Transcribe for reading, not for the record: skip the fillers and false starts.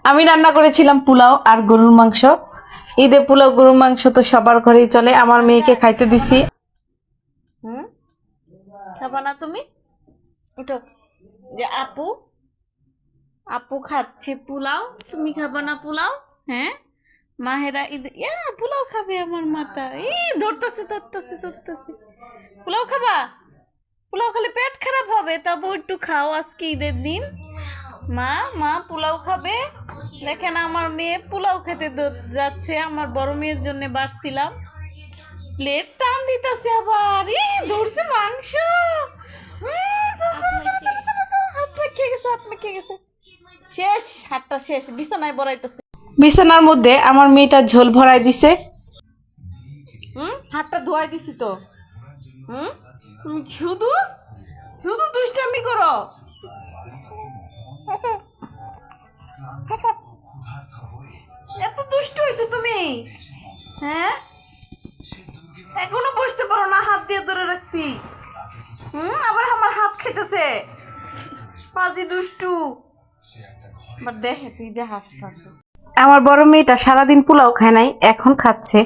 আমি রান্না করেছিলাম পোলাও আর গরুর মাংস। ঈদে পোলাও গরুর মাংস তো সবার ঘরেই চলে। আমার মেয়েকে খাইতে দিছি। খাবা না তুমি? ওঠো। যে আপু আপু খাচ্ছে পোলাও, তুমি খাবা না পোলাও? হ্যাঁ, মাহেরা ঈদ পোলাও খাবে আমার মাথা। ধরতেছে ধরতেছে ধরতেছে। পোলাও খাবা? পোলাও খেলে পেট খারাপ হবে, তবু একটু খাও, আজকে ঈদের দিন। মা মা পোলাও খাবে? দেখেন আমার মেয়ে পোলাও খেতে যাচ্ছে। আমার বড় মেয়ের জন্য বাড়ছিলাম, প্লেট টান দিতেছে আবার। ধরছে মাংস। হাত মেখে গেছে, হাত মেখে গেছে। শেষ, হাতটা শেষ। বিছানায় বড়াইতেছে। বিছানার মধ্যে আমার মেয়েটা ঝোল ভরাই দিছে। হাতটা ধোয়াই দিছি তো। শুধু শুধু দুষ্টামি করো। এত দুষ্ট হয়েছো তুমি? হ্যাঁ, এখনো বসতে পারো না, হাত দিয়ে ধরে রাখছি। আবার আমার হাত খেতেছে। পাজি দুষ্টু। আবার দেখে তুই যে হাসতেছিস। আমার বড় মেয়েটা সারাদিন পোলাও খায় নাই, এখন খাচ্ছে।